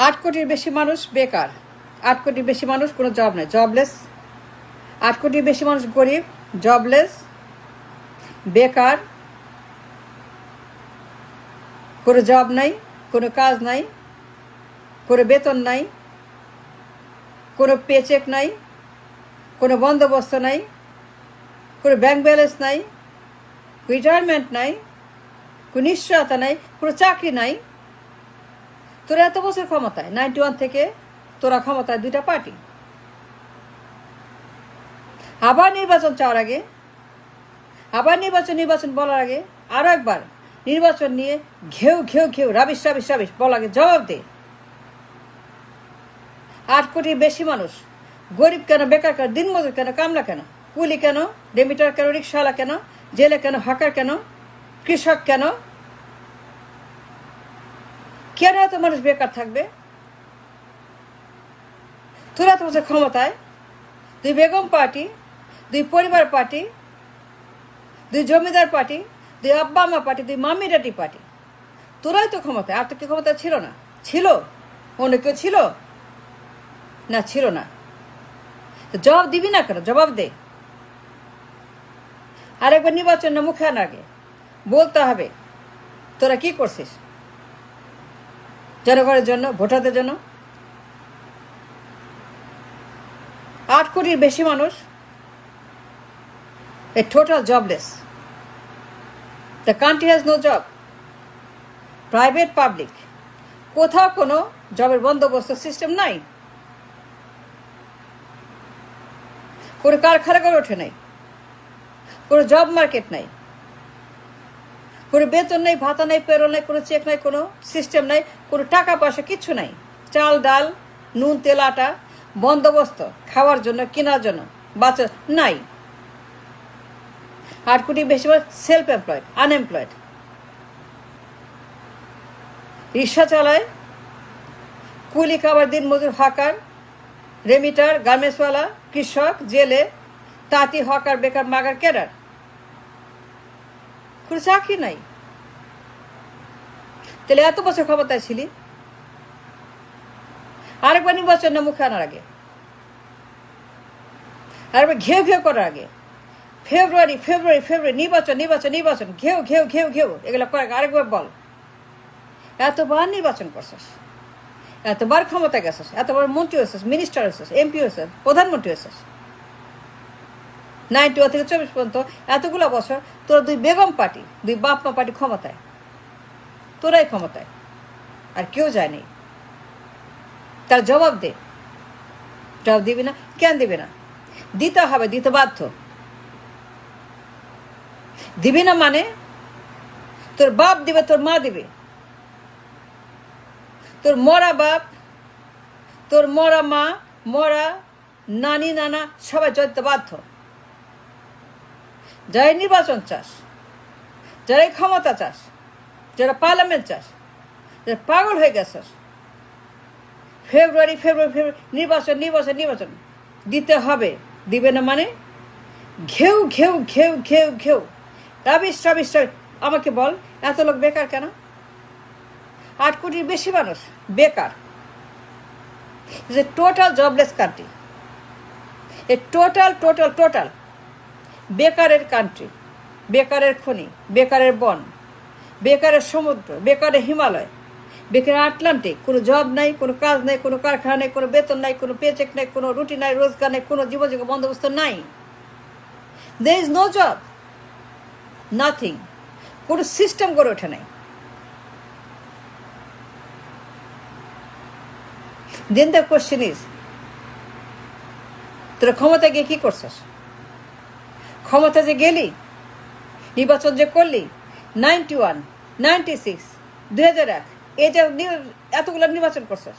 8 কোটির বেশি মানুষ বেকার, 8 কোটির বেশি মানুষ কোনো জব নেই, জবলেস। 8 কোটির বেশি মানুষ গরিব, জবলেস, বেকার, কোনো জব নাই, কোনো কাজ নাই, কোনো বেতন নাই, কোনো পেচেক নাই, কোনো বন্দোবস্ত নাই, কোনো ব্যাংক ব্যালেন্স নাই, রিটায়ারমেন্ট নাই, কোনো নিশ্চয়তা নাই, কোনো চাকরি নাই। তোরা এত বছর ক্ষমতায়, 91 থেকে তোরা ক্ষমতায়, দুইটা পার্টি। আবার নির্বাচন চাওয়ার আগে, আবার নির্বাচন বলার আগে আরো একবার নির্বাচন নিয়ে ঘেউ ঘেউ ঘেউ রাবিশ রাবিশ রাবিশ বলার আগে জবাব দে। 8 কোটির বেশি মানুষ গরিব কেন, বেকার কেন, দিনমজুর কেন, কামলা কেন, কুলি কেন, ডেমিটার কেন, রিক্সাওয়ালা কেন, জেলে কেন, হকার কেন, কৃষক কেন, কেন এত মানুষ বেকার থাকবে? তোরা তো বছর ক্ষমতায়, দুই বেগম পার্টি, দুই পরিবার পার্টি, দুই জমিদার পার্টি, দুই আব্বা আমা পার্টি, দুই মামি ডাটি পার্টি, তোরাই তো ক্ষমতায়। আর তো কি ক্ষমতা ছিল না? ছিল, অন্য কেউ ছিল না? ছিল না। জবাব দিবি না কেন? জবাব দে। আরেকবার নির্বাচন না মুখে আনার আগে বলতে হবে তোরা কি করছিস জনগণের জন্য, ভোটারদের জন্য। 8 কোটির বেশি মানুষ a total jobless. The country has no job. Private, public. কোথাও কোনো জবের বন্দোবস্ত সিস্টেম নাই, কোনো কারখানা করে ওঠে নাই, কোনো জব মার্কেট নাই, কোনো বেতন নেই, ভাতা নেই, পেরোল নেই, কোনো চেক নাই, কোনো সিস্টেম নাই, কোনো টাকা পয়সা কিচ্ছু নাই। চাল ডাল নুন তেল আটা বন্দোবস্ত খাওয়ার জন্য, কেনার জন্য বাচ্চা নাই। 8 কোটি বেশি সেলফ এমপ্লয়েড, আনএমপ্লয়েড। রিক্সা চালায়, কুলি খাবার, দিন মজুর, হকার, রেমিটার, গার্মেন্টসওয়ালা, কৃষক, জেলে, তাঁতি, হকার, বেকার, মাগার, ক্যাডার। কোনো চাকরি নাই। তাহলে এত বছর ক্ষমতায় ছিলি, আরেকবার নির্বাচন না মুখে আনার আগে, আরেকবার ঘেউ ঘেউ করার আগে, ফেব্রুয়ারি নির্বাচন ঘেউ ঘেউ ঘেউ ঘেউ এগুলো করে আরেকবার বল। এতবার নির্বাচন করছিস, এতবার ক্ষমতা গেছিস, এতবার মন্ত্রী হয়েছিস, মিনিস্টার হয়েছিস, এমপি হয়েছিস, প্রধানমন্ত্রী হয়েছিস। 91 থেকে 24 পর্যন্ত এতগুলো বছর তোরা দুই বেগম পার্টি, দুই বাপমা পার্টি ক্ষমতায়, তোরাই ক্ষমতায়, আর কেউ যায়নি। তার জবাব দে। জবাব দিবি না? কেন দিবি না? দিতে হবে, দিতে বাধ্য। দিবি না মানে তোর বাপ দিবে, তোর মা দিবে, তোর মরা বাপ, তোর মরা মা, মরা নানি নানা সবাই যেতে বাধ্য। যারা নির্বাচন চাস, যারা ক্ষমতা চাস, যারা পার্লামেন্ট চাস, যারা পাগল হয়ে গেছস, ফেব্রুয়ারি নির্বাচন দিতে হবে। দিবে না মানে ঘেউ ঘেউ ঘেউ ঘেউ ঘেউ রাবিশ। আমাকে বল, এত লোক বেকার কেন? 8 কোটির বেশি মানুষ বেকার। টোটাল জবলেস কান্ট্রি, এ টোটাল বেকারের কান্ট্রি। বেকারের খনি, বেকারের বন, বেকারের সমুদ্র, বেকারের হিমালয়, বেকারের আটলান্টিক। কোনো জব নাই, কোনো কাজ নাই, কোনো কারখানা নেই, কোনো বেতন নাই, কোনো পেচেক নাই, কোনো রুটি নাই, রোজগার নেই, কোনো জীবনযোগ্য বন্দোবস্ত নাই। There is no job, nothing. কোনো সিস্টেম গড়ে ওঠে নাই। Then the question is, তোরা ক্ষমতা গিয়ে কি করছিস? ক্ষমতা যে গেলি, নির্বাচন যে করলি, 91, 96, 2001, এই যে এতগুলো নির্বাচন করছিস।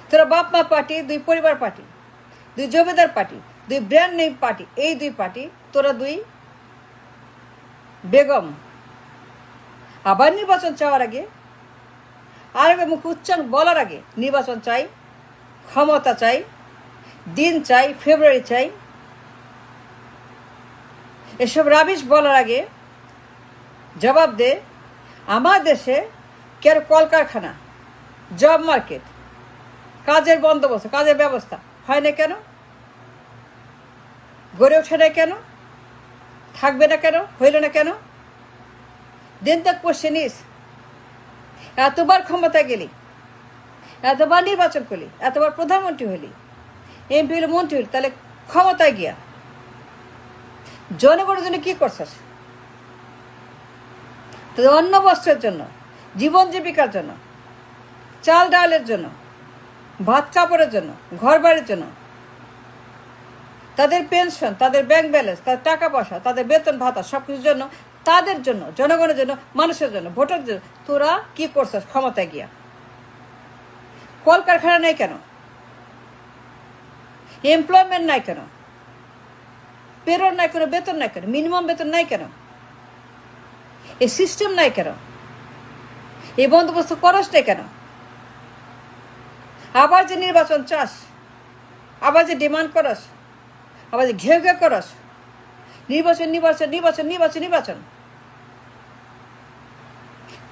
তোরা বাপ মা পার্টি, দুই পরিবার পার্টি, দুই জমিদার পার্টি, দুই ব্র্যান্ড নেম পার্টি, এই দুই পার্টি, তোরা দুই বেগম। আবার নির্বাচন চাওয়ার আগে, আরেকবার মুখে উচ্চারণ বলার আগে নির্বাচন চাই, ক্ষমতা চাই, দিন চাই, ফেব্রুয়ারি চাই, এসব রাবিশ বলার আগে জবাব দে। আমার দেশে কেন কলকারখানা, জব মার্কেট, কাজের বন্দোবস্ত, কাজের ব্যবস্থা হয় না কেন? গড়ে ওঠে না কেন? থাকবে না কেন? হইল না কেন? দেন দ্য কোশ্চেন ইজ, এতবার ক্ষমতায় গেলি, এতবার নির্বাচন করলি, এতবার প্রধানমন্ত্রী হইলি, এমপি হলে মন্ত্রী হইলি, তাহলে ক্ষমতায় গিয়া জনগণের জন্য কি করছস? তাদের অন্ন বস্ত্রের জন্য, জীবন জীবিকার জন্য, চাল ডালের জন্য, ভাত কাপড়ের জন্য, ঘর বাড়ির জন্য, তাদের পেনশন, তাদের ব্যাংক ব্যালেন্স, তাদের টাকা পয়সা, তাদের বেতন ভাতা, সব কিছুর জন্য, তাদের জন্য, জনগণের জন্য, মানুষের জন্য, ভোটারদের জন্য তোরা কি করছস ক্ষমতায় গিয়া? কলকারখানা নাই কেন? এমপ্লয়মেন্ট নাই কেন? পেরোল নাই কেন? বেতন নাই কেন? মিনিমাম বেতন নাই কেন? এই সিস্টেম নাই কেন? এই বন্দোবস্ত করস নাই কেন? আবার যে নির্বাচন চাস, আবার যে ডিমান্ড করস, আবার যে ঘেউ ঘেউ করস, নির্বাচন নির্বাচন নির্বাচন নির্বাচন নির্বাচন,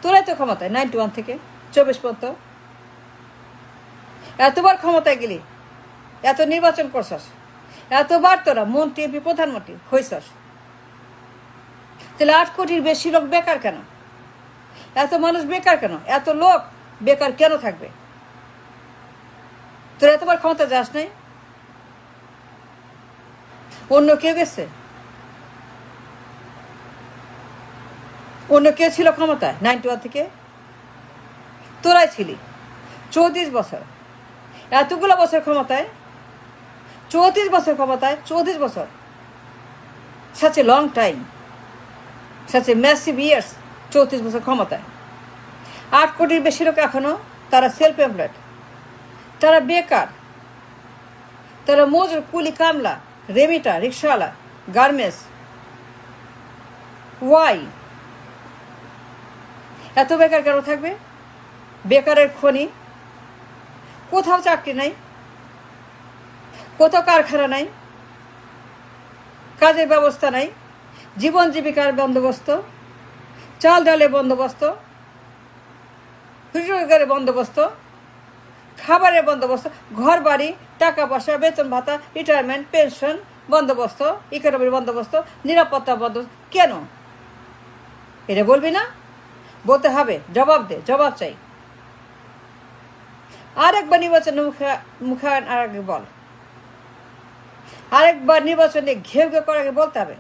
তোরাই তো ক্ষমতায় 91 থেকে 24 পর্যন্ত। এতবার ক্ষমতায় গেলি, এত নির্বাচন করছস, এতবার তোরা মন্ত্রী এমপি প্রধানমন্ত্রী হইছস, তাহলে 8 কোটির বেশি লোক বেকার কেন? এত মানুষ বেকার কেন? এত লোক বেকার কেন থাকবে? তোরা এতবার ক্ষমতা যাস নাই? অন্য কেউ গেছে? অন্য কেউ ছিল ক্ষমতায় 91 থেকে? তোরাই ছিলি 34 বছর, এতগুলো বছর ক্ষমতায়, 34 বছর ক্ষমতায়, 34 বছর, such a long time, such a massive years, 34 বছর ক্ষমতায়। 8 কোটির বেশি লোক এখনো তারা সেলফ এমপ্লয়েড, তারা বেকার, তারা মজুর, কুলি, কামলা, রেমিটা, রিক্সাওয়ালা, গার্মেন্টস। ওয়াই এত বেকার কেন থাকবে? বেকারের খনি, কোথাও চাকরি নাই, কোথাও কারখানা নাই, কাজের ব্যবস্থা নাই, জীবন জীবিকার বন্দোবস্ত, চাল ডালের বন্দোবস্ত, রোজগারের বন্দোবস্ত, খাবারের বন্দোবস্ত, ঘর বাড়ি, টাকা পয়সা, বেতন ভাতা, রিটায়ারমেন্ট, পেনশন বন্দোবস্ত, ইকোনমির বন্দোবস্ত, নিরাপত্তা বন্দোবস্ত কেন? এটা বলবি না? বলতে হবে, জবাব দে, জবাব চাই। আরেকবার নির্বাচনে মুখে আর আগে বল, আরেকবার নির্বাচনে ঘেউ ঘেউ করার আগে বলতে হবে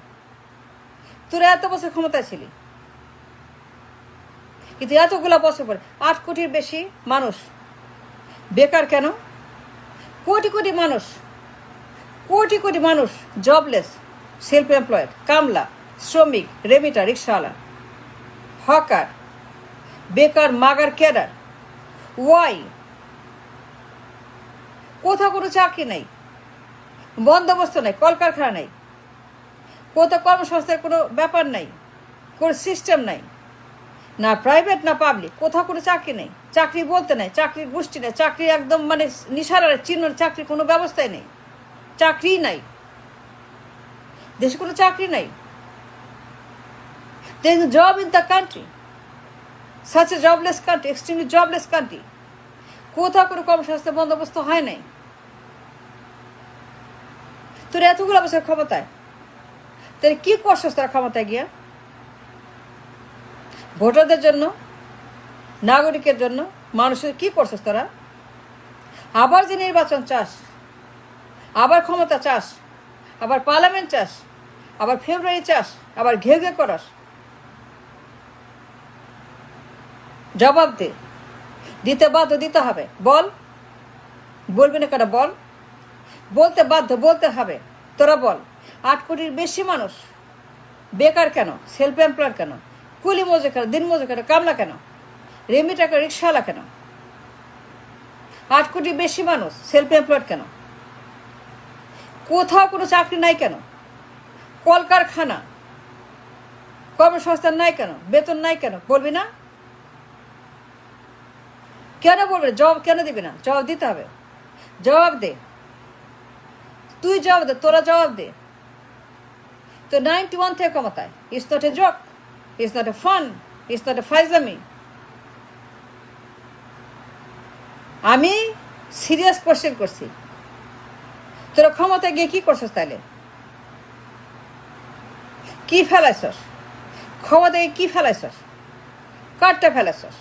তোরা এত বছর ক্ষমতায় ছিলি, কিন্তু এতগুলো বছর পরে 8 কোটির বেশি মানুষ বেকার কেন? কোটি কোটি মানুষ, কোটি কোটি মানুষ জবলেস, সেলফ এমপ্লয়েড, কামলা, শ্রমিক, রেমিটা, রিক্সাওয়ালা, হকার, বেকার, মাগার, ক্যাডার। ওয়াই? কোথাও কোনো চাকরি নাই, বন্দোবস্ত নাই, কলকারখানা নাই, কোথাও কর্মসংস্থার কোনো ব্যাপার নাই, কোনো সিস্টেম নাই, না প্রাইভেট না পাবলিক, কোথাও কোনো চাকরি নেই, চাকরি বলতে নাই, চাকরির গোষ্ঠী নেই, চাকরি একদম মানে নিশানার চিহ্ন, চাকরির কোনো ব্যবস্থাই নেই, চাকরি নাই, দেশে কোনো চাকরি নাই। There is a job in the country, such a jobless country, extremely jobless country. কোথাও কোনো কর্মসংস্থান বন্দোবস্ত হয় নাই। তোর এতগুলো বছর ক্ষমতায়, তাহলে কি করছস তারা ক্ষমতায় গিয়া? ভোটারদের জন্য, নাগরিকের জন্য, মানুষের কি করছস তারা? আবার যে নির্বাচন চাস, আবার ক্ষমতা চাস, আবার পার্লামেন্ট চাস, আবার ফেব্রুয়ারি চাস, আবার ঘেউ ঘেউ করস, জবাব দে, দিতে বাধ্য, দিতে হবে, বল। বলবি না কেন? বল, বলতে বাধ্য, বলতে হবে, তোরা বল। 8 কোটির বেশি মানুষ বেকার কেন? সেলফ এমপ্লয়েড কেন? কুলি মজুর কেন? দিন মজুর কেন? কামলা কেন? রেমিটা কেন? রিক্সাওয়ালা কেন? 8 কোটির বেশি মানুষ সেলফ এমপ্লয়েড কেন? কোথাও কোনো চাকরি নাই কেন? কলকারখানা, কর্মসংস্থান নাই কেন? বেতন নাই কেন? বলবি না কেন? বলবে, জবাব কেন দিবি না? জবাব দিতে হবে, জবাব দে, তুই জবাব দে, তোরা জবাব দে। তো 91 থেকে ক্ষমতায়, it's not a joke, it's not a fun, it's not a ফাইজলামি। আমি সিরিয়াস কোশ্চেন করছি, তোরা ক্ষমতায় গিয়ে কি করছস? তাহলে কি ফেলাইছস? ক্ষমতায় কি ফেলাইছস? কারটা ফেলাইছস?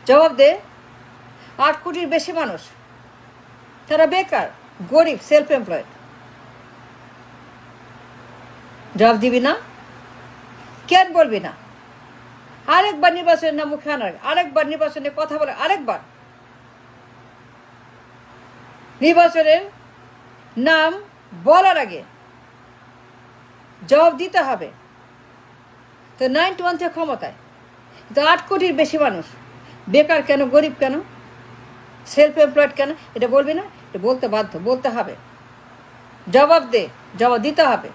জবাব দে। 8 কোটির বেশি মানুষ, তারা বেকার, গরিব, সেলফ এমপ্লয়েড। জবাব দিবি না? কেন বলবি না? আরেকবার নির্বাচনের নাম মুখে আনার, আরেকবার নির্বাচনের কথা বলে, আরেকবার নির্বাচনের নাম বলার আগে জবাব দিতে হবে। তো 91 থেকে ক্ষমতায়, তো 8 কোটির বেশি মানুষ বেকার কেন, গরিব কেন, সেলফ এমপ্লয়েড কেন? এটা বলবি না? এটা বলতে বাধ্য, বলতে হবে। জবাব দে, জবাব দিতে হবে।